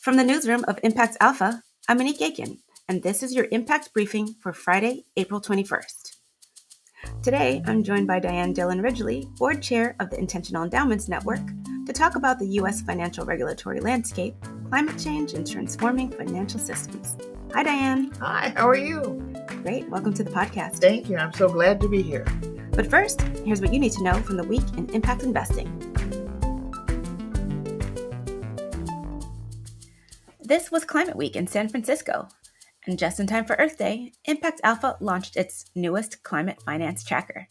From the newsroom of Impact Alpha, I'm Monique Aiken, and this is your Impact Briefing for Friday, April 21st. Today, I'm joined by Dianne Dillon-Ridgley, Board Chair of the Intentional Endowments Network, to talk about the U.S. financial regulatory landscape, climate change, and transforming financial systems. Hi, Dianne. Hi, how are you? Great. Welcome to the podcast. Thank you. I'm so glad to be here. But first, here's what you need to know from the week in impact investing. This was Climate Week in San Francisco, and just in time for Earth Day, Impact Alpha launched its newest climate finance tracker.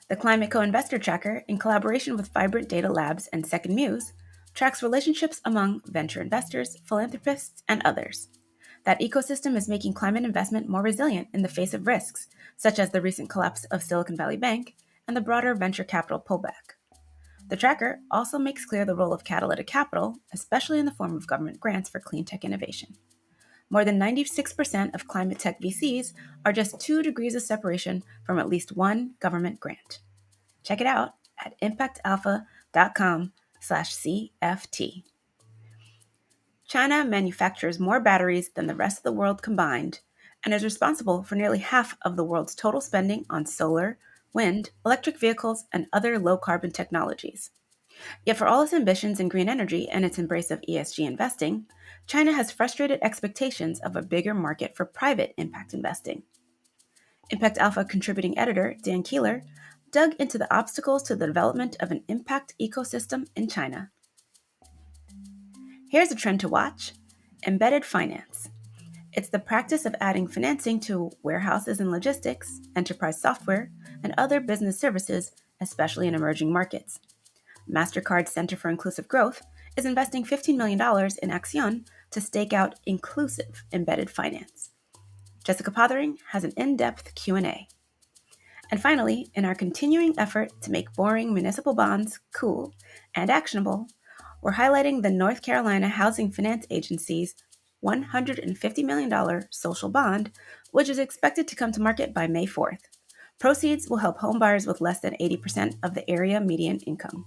The Climate Co-Investor Tracker, in collaboration with Vibrant Data Labs and Second Muse, tracks relationships among venture investors, philanthropists, and others. That ecosystem is making climate investment more resilient in the face of risks, such as the recent collapse of Silicon Valley Bank and the broader venture capital pullback. The tracker also makes clear the role of catalytic capital, especially in the form of government grants for clean tech innovation. More than 96% of climate tech VCs are just 2 degrees of separation from at least one government grant. Check it out at impactalpha.com/CFT. China manufactures more batteries than the rest of the world combined and is responsible for nearly half of the world's total spending on solar, wind, electric vehicles, and other low-carbon technologies. Yet for all its ambitions in green energy and its embrace of ESG investing, China has frustrated expectations of a bigger market for private impact investing. Impact Alpha contributing editor Dan Keeler dug into the obstacles to the development of an impact ecosystem in China. Here's a trend to watch: embedded finance. It's the practice of adding financing to warehouses and logistics, enterprise software, and other business services, especially in emerging markets. MasterCard's Center for Inclusive Growth is investing $15 million in Accion to stake out inclusive embedded finance. Jessica Pothering has an in-depth Q&A. And finally, in our continuing effort to make boring municipal bonds cool and actionable, we're highlighting the North Carolina Housing Finance Agency's $150 million social bond, which is expected to come to market by May 4th. Proceeds will help homebuyers with less than 80% of the area median income.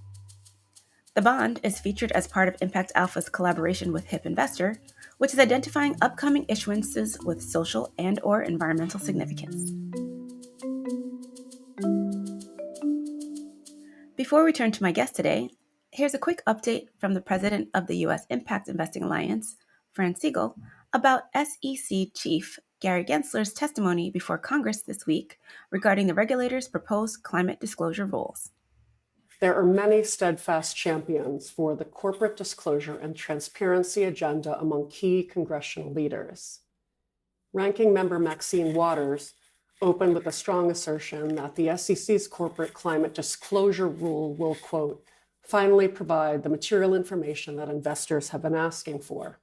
The bond is featured as part of Impact Alpha's collaboration with HIP Investor, which is identifying upcoming issuances with social and/or environmental significance. Before we turn to my guest today, here's a quick update from the president of the U.S. Impact Investing Alliance, Fran Siegel, about SEC Chief Gary Gensler's testimony before Congress this week regarding the regulator's proposed climate disclosure rules. There are many steadfast champions for the corporate disclosure and transparency agenda among key congressional leaders. Ranking Member Maxine Waters opened with a strong assertion that the SEC's corporate climate disclosure rule will, quote, finally provide the material information that investors have been asking for.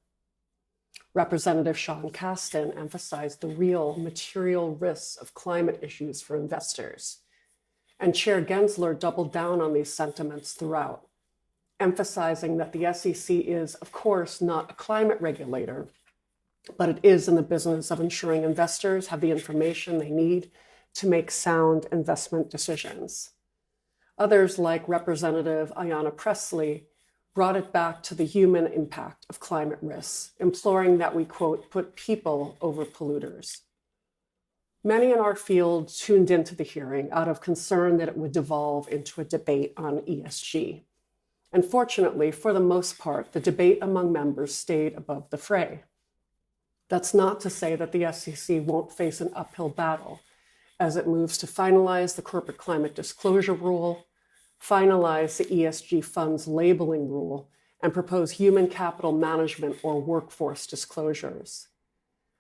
Representative Sean Casten emphasized the real material risks of climate issues for investors. And Chair Gensler doubled down on these sentiments throughout, emphasizing that the SEC is, of course, not a climate regulator, but it is in the business of ensuring investors have the information they need to make sound investment decisions. Others, like Representative Ayanna Pressley, brought it back to the human impact of climate risks, imploring that we, quote, put people over polluters. Many in our field tuned into the hearing out of concern that it would devolve into a debate on ESG. And fortunately, for the most part, the debate among members stayed above the fray. That's not to say that the SEC won't face an uphill battle as it moves to finalize the corporate climate disclosure rule, finalize the ESG funds labeling rule, and propose human capital management or workforce disclosures.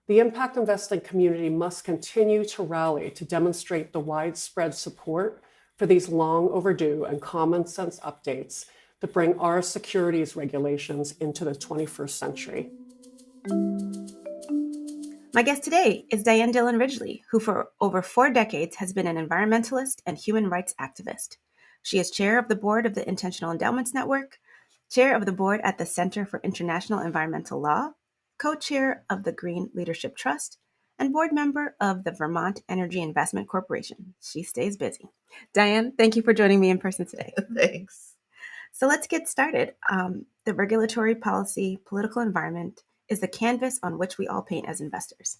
The impact investing community must continue to rally to demonstrate the widespread support for these long overdue and common sense updates that bring our securities regulations into the 21st century. My guest today is Dianne Dillon-Ridgley, who for over 4 decades has been an environmentalist and human rights activist. She is chair of the board of the Intentional Endowments Network, chair of the board at the Center for International Environmental Law, co-chair of the Green Leadership Trust, and board member of the Vermont Energy Investment Corporation. She stays busy. Dianne, thank you for joining me in person today. Thanks. So let's get started. The regulatory policy political environment is the canvas on which we all paint as investors.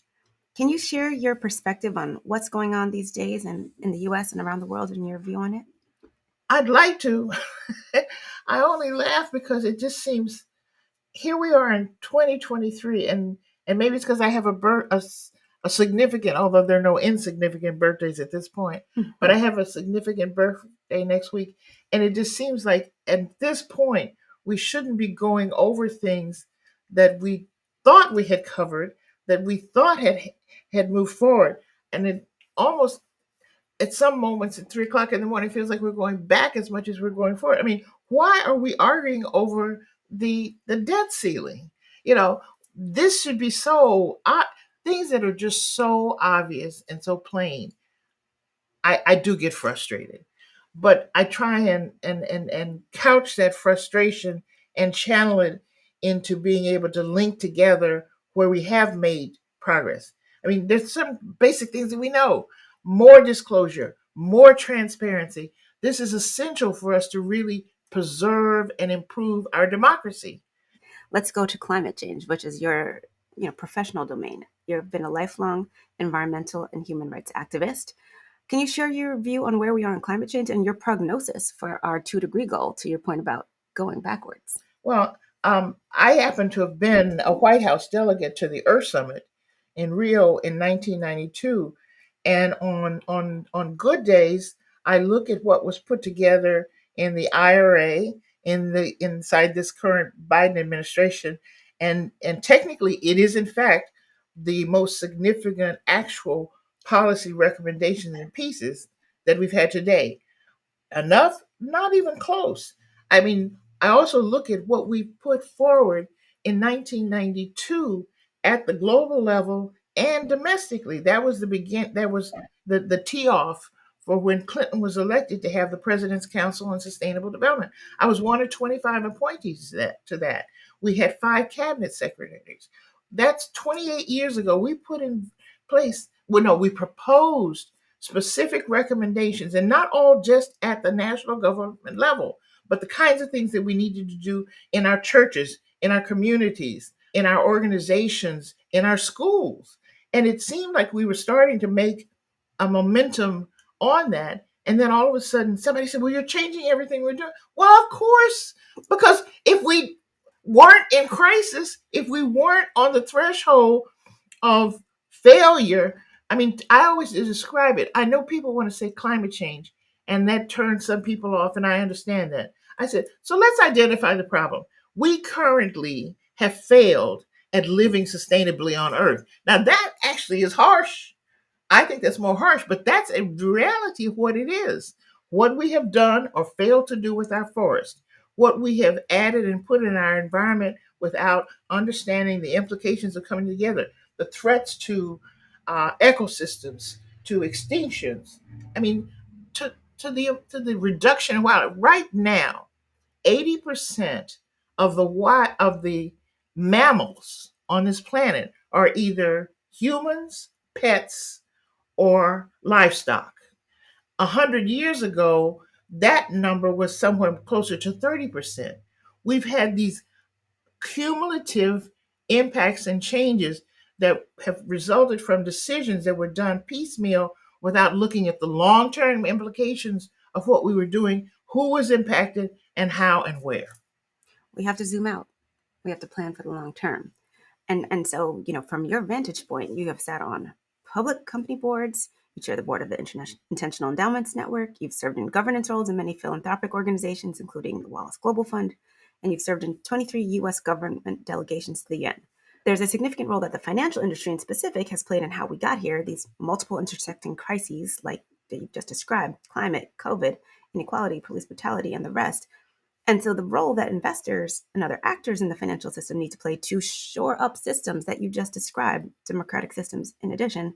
Can you share your perspective on what's going on these days and in the US and around the world and your view on it? I'd like to. I only laugh because it just seems here we are in 2023, and maybe it's because I have a significant, although there are no insignificant birthdays at this point, but I have a significant birthday next week, and it just seems like at this point we shouldn't be going over things that we thought we had covered, that we thought had moved forward, and it almost at some moments at 3 o'clock in the morning, it feels like we're going back as much as we're going forward. I mean, why are we arguing over the debt ceiling? You know, this should be things that are just so obvious and so plain. I do get frustrated, but I try and couch that frustration and channel it into being able to link together where we have made progress. I mean, there's some basic things that we know: more disclosure, more transparency. This is essential for us to really preserve and improve our democracy. Let's go to climate change, which is your professional domain. You've been a lifelong environmental and human rights activist. Can you share your view on where we are in climate change and your prognosis for our 2-degree goal, to your point about going backwards? Well, I happen to have been a White House delegate to the Earth Summit in Rio in 1992, and on good days, I look at what was put together in the IRA inside this current Biden administration, and technically, it is in fact the most significant actual policy recommendations and pieces that we've had today. Enough? Not even close. I mean, I also look at what we put forward in 1992 at the global level and domestically. That was the tee off for when Clinton was elected to have the President's Council on Sustainable Development. I was one of 25 appointees to that. We had 5 cabinet secretaries. That's 28 years ago. We put in place, well, no, we proposed specific recommendations, and not all just at the national government level, but the kinds of things that we needed to do in our churches, in our communities, in our organizations, in our schools. And it seemed like we were starting to make a momentum on that. And then all of a sudden, somebody said, well, you're changing everything we're doing. Well, of course, because if we weren't in crisis, if we weren't on the threshold of failure. I mean, I always describe it. I know people want to say climate change, and that turns some people off, and I understand that. I said, so let's identify the problem. We currently have failed at living sustainably on Earth. Now, that actually is harsh. I think that's more harsh, but that's a reality of what it is. What we have done or failed to do with our forest, what we have added and put in our environment without understanding the implications of coming together, the threats to ecosystems, to extinctions. I mean, to the reduction of wildlife. Right now, 80% of the mammals on this planet are either humans, pets, or livestock. 100 years ago, that number was somewhere closer to 30%. We've had these cumulative impacts and changes that have resulted from decisions that were done piecemeal without looking at the long term implications of what we were doing, who was impacted, and how and where. We have to zoom out. We have to plan for the long term. And so, from your vantage point, you have sat on public company boards, you chair the board of the Intentional Endowments Network, you've served in governance roles in many philanthropic organizations, including the Wallace Global Fund, and you've served in 23 U.S. government delegations to the UN. There's a significant role that the financial industry in specific has played in how we got here, these multiple intersecting crises like that you've just described: climate, COVID, inequality, police brutality, and the rest. And so the role that investors and other actors in the financial system need to play to shore up systems that you just described, democratic systems in addition,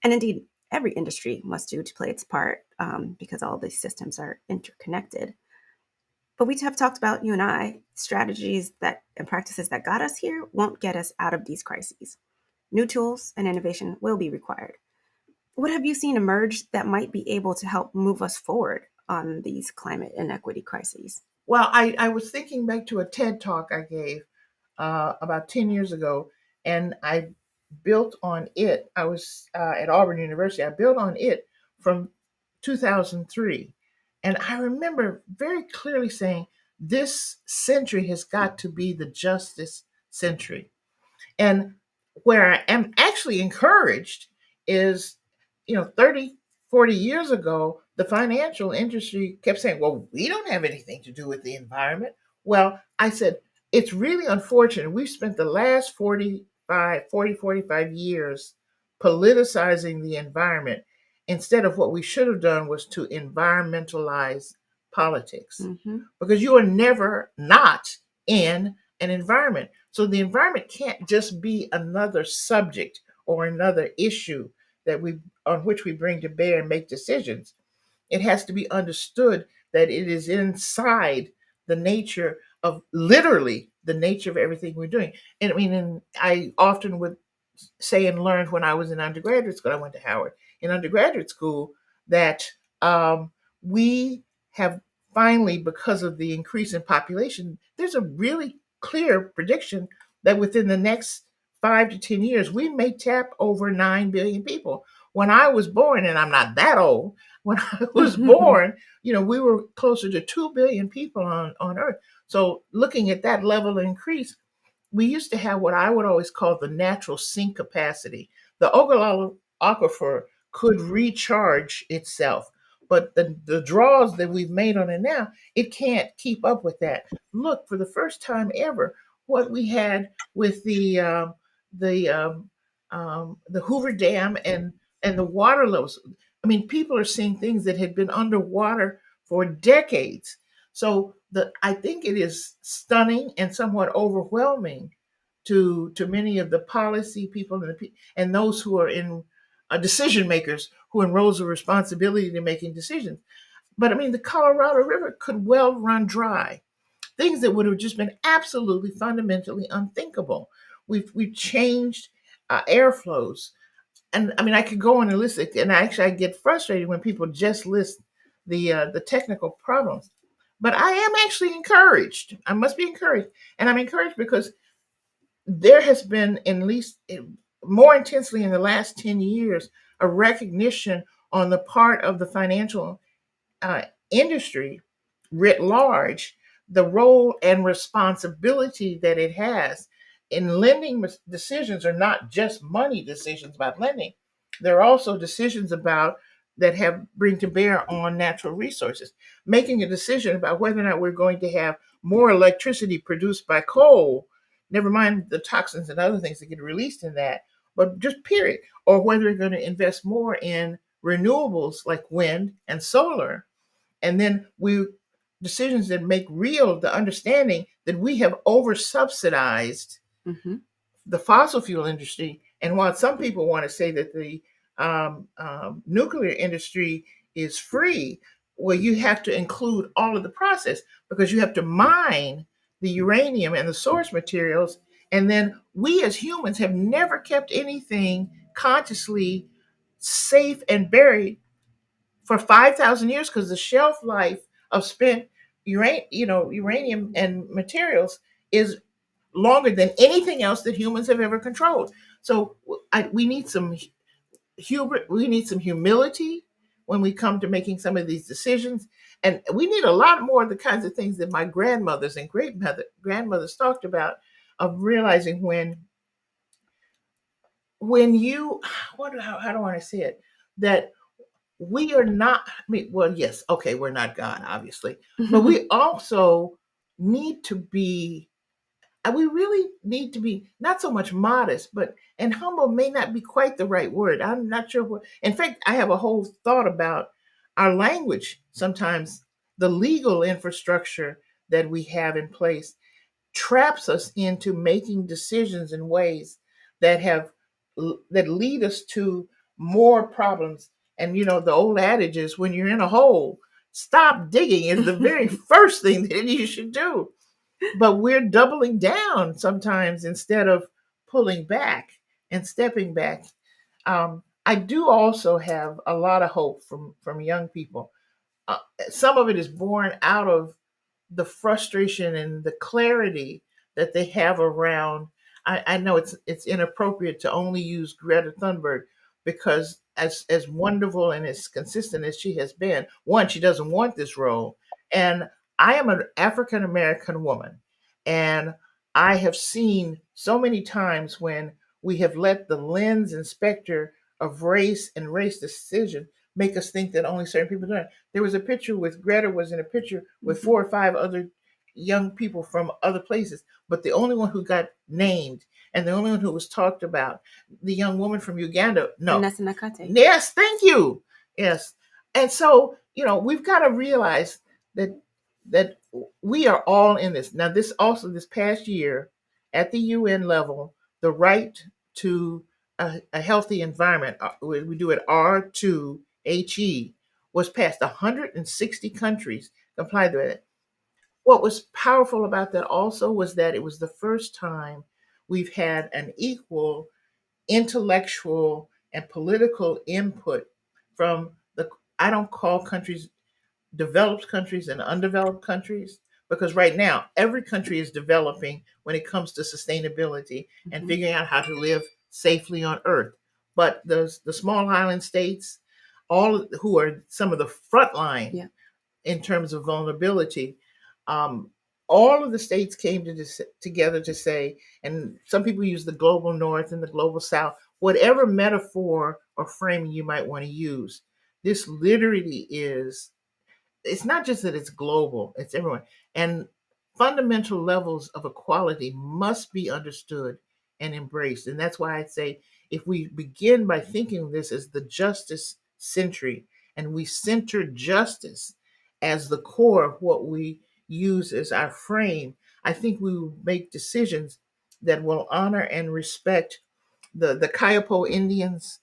and indeed every industry must do to play its part, because all these systems are interconnected. But we have talked about, you and I, strategies that and practices that got us here won't get us out of these crises. New tools and innovation will be required. What have you seen emerge that might be able to help move us forward on these climate inequity crises? Well, I was thinking back to a TED talk I gave about 10 years ago, and I built on it. I was at Auburn University. I built on it from 2003. And I remember very clearly saying, this century has got to be the justice century. And where I am actually encouraged is, 30, 40 years ago, the financial industry kept saying, well, we don't have anything to do with the environment. Well, I said, it's really unfortunate. We've spent the last 45 years politicizing the environment instead of what we should have done was to environmentalize politics. Mm-hmm. Because you are never not in an environment. So the environment can't just be another subject or another issue that we on which we bring to bear and make decisions. It has to be understood that it is inside the nature of literally the nature of everything we're doing. And I mean, and I often would say and learned when I was in undergraduate school. I went to Howard in undergraduate school that we have finally, because of the increase in population, there's a really clear prediction that within the next 5 to 10 years, we may tap over 9 billion people. When I was born, and I'm not that old, when I was born, we were closer to 2 billion people on Earth. So looking at that level of increase, we used to have what I would always call the natural sink capacity. The Ogallala Aquifer could recharge itself, but the draws that we've made on it now, it can't keep up with that. Look, for the first time ever, what we had with the the Hoover Dam and the water levels. I mean, people are seeing things that had been underwater for decades. So I think it is stunning and somewhat overwhelming to many of the policy people and those who are in decision makers who are in roles of responsibility to making decisions. But I mean, the Colorado River could well run dry. Things that would have just been absolutely fundamentally unthinkable. We've changed air flows, and I mean, I could go on and list it, and I get frustrated when people just list the technical problems. But I am actually encouraged. I must be encouraged, and I'm encouraged because there has been, at least more intensely in the last 10 years, a recognition on the part of the financial uh, industry writ large, the role and responsibility that it has in lending. Decisions are not just money decisions about lending, they're also decisions about that have bring to bear on natural resources. Making a decision about whether or not we're going to have more electricity produced by coal, never mind the toxins and other things that get released in that, but just period, or whether we're going to invest more in renewables like wind and solar. And then we decisions that make real the understanding that we have over subsidized Mm-hmm. the fossil fuel industry. And while some people want to say that the nuclear industry is free, well, you have to include all of the process because you have to mine the uranium and the source materials. And then we as humans have never kept anything consciously safe and buried for 5,000 years because the shelf life of spent uranium and materials is longer than anything else that humans have ever controlled. So we need some we need some humility when we come to making some of these decisions, and we need a lot more of the kinds of things that my grandmothers and great grandmothers talked about, of realizing when you how do I want to say it, that we are not, I mean, well, yes, okay, we're not God, obviously, but we also need to be, we really need to be not so much modest, but, and humble may not be quite the right word. I'm not sure what, in fact, I have a whole thought about our language sometimes, the legal infrastructure that we have in place traps us into making decisions in ways that have that lead us to more problems. And the old adage is, when you're in a hole, stop digging is the very first thing that you should do. But we're doubling down sometimes instead of pulling back and stepping back. I do also have a lot of hope from young people. Some of it is born out of the frustration and the clarity that they have around. I know it's inappropriate to only use Greta Thunberg because as wonderful and as consistent as she has been, one, she doesn't want this role. And I am an African American woman, and I have seen so many times when we have let the lens and specter of race and race decision make us think that only certain people do it. There was a picture with Greta was in a picture with Mhm. 4 or 5 other young people from other places, but the only one who got named and the only one who was talked about, the young woman from Uganda, no. Vanessa Nakate. Yes, thank you. Yes. And so, we've got to realize that that we are all in this. Now, this past year at the UN level, the right to a healthy environment, we do it R2HE, was passed. 160 countries complied with it. What was powerful about that also was that it was the first time we've had an equal intellectual and political input from I don't call countries developed countries and undeveloped countries, because right now every country is developing when it comes to sustainability and Mhm. figuring out how to live safely on earth. But the small island states, all who are some of the front line Yeah. in terms of vulnerability. Um, all of the states came together to say, and some people use the global north and the global south, whatever metaphor or framing you might want to use. This literally is, it's not just that it's global, it's everyone. And fundamental levels of equality must be understood and embraced. And that's why I say if we begin by thinking of this as the justice century, and we center justice as the core of what we use as our frame, I think we will make decisions that will honor and respect the Kayapo Indians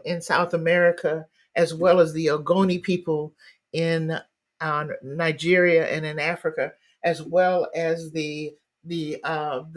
in South America, as well as the Ogoni people in Nigeria and in Africa, as well as the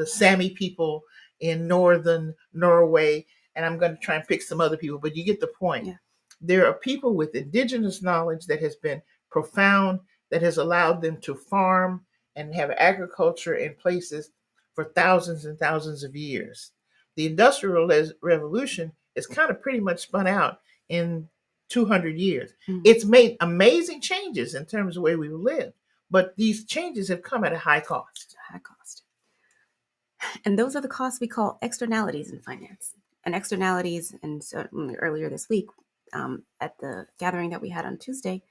Sami people in northern Norway. And I'm going to try and pick some other people, but you get the point. Yeah. There are people with indigenous knowledge that has been profound, that has allowed them to farm and have agriculture in places for thousands and thousands of years. The Industrial Revolution is kind of pretty much spun out in 200 years. Mm. It's made amazing changes in terms of the way we live, but these changes have come at a high cost. High cost. And those are the costs we call externalities in finance. And externalities, and certainly earlier this week, at the gathering that we had on Tuesday,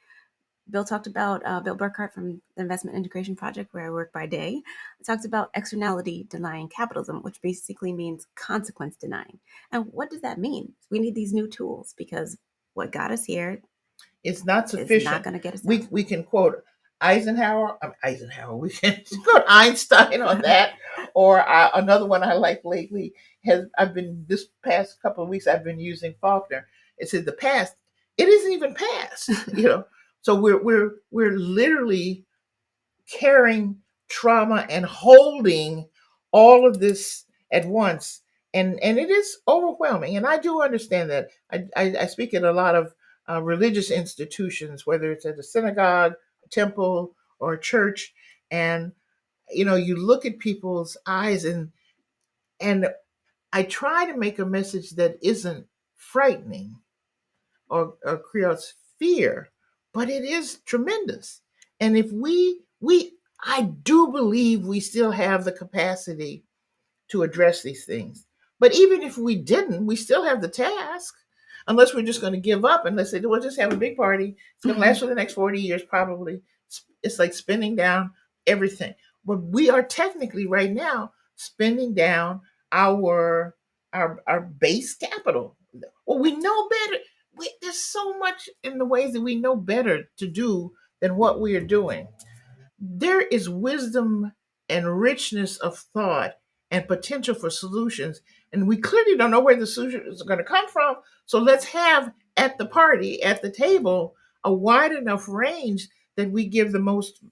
Bill talked about Bill Burkhart from the Investment Integration Project, where I work by day, talked about externality denying capitalism, which basically means consequence denying. And what does that mean? We need these new tools because what got us here It's not is not sufficient. going to get us out. We can quote Eisenhower. We can quote Einstein on that, or another one I like lately has I've been this past couple of weeks I've been using Faulkner. It said the past. It isn't even past. So we're literally carrying trauma and holding all of this at once, and it is overwhelming, and I do understand that. I speak at a lot of religious institutions, whether it's at a synagogue, a temple, or a church, and you look at people's eyes, and I try to make a message that isn't frightening or creates fear, but it is tremendous. And if I do believe we still have the capacity to address these things. But even if we didn't, we still have the task. Unless we're just going to give up and let's say, we'll just have a big party. It's going to last for the next 40 years, probably. It's like spending down everything. But we are technically right now spending down our base capital. Well, we know better. There's so much in the ways that we know better to do than what we are doing. There is wisdom and richness of thought and potential for solutions. And we clearly don't know where the solutions are going to come from. So let's have at the party, at the table, a wide enough range that we give the most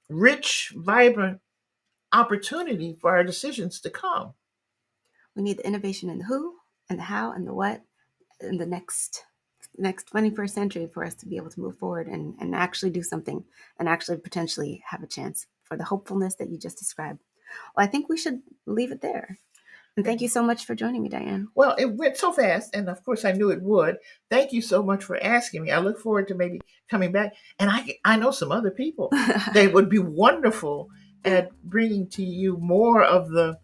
rich, vibrant opportunity for our decisions to come. We need the innovation in the who and the how and the what in the next next 21st century for us to be able to move forward and actually do something and actually potentially have a chance for the hopefulness that you just described. Well, I think we should leave it there. And thank you so much for joining me, Dianne. Well, it went so fast, and of course I knew it would. Thank you so much for asking me. I look forward to maybe coming back. And I know some other people that would be wonderful at bringing to you more of the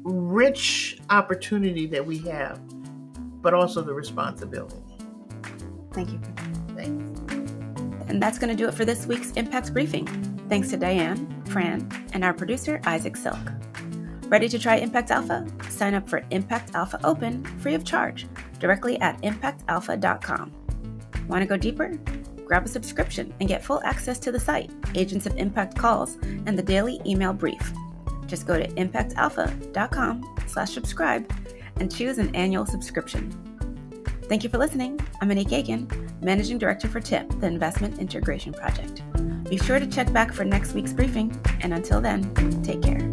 rich opportunity that we have, but also the responsibility. Thank you. Thanks. And that's going to do it for this week's Impact Briefing. Thanks to Dianne, Fran, and our producer, Isaac Silk. Ready to try Impact Alpha? Sign up for Impact Alpha Open free of charge directly at impactalpha.com. Want to go deeper? Grab a subscription and get full access to the site, Agents of Impact calls, and the daily email brief. Just go to impactalpha.com/subscribe and choose an annual subscription. Thank you for listening. I'm Monique Aiken, Managing Director for TIP, the Investment Integration Project. Be sure to check back for next week's briefing, and until then, take care.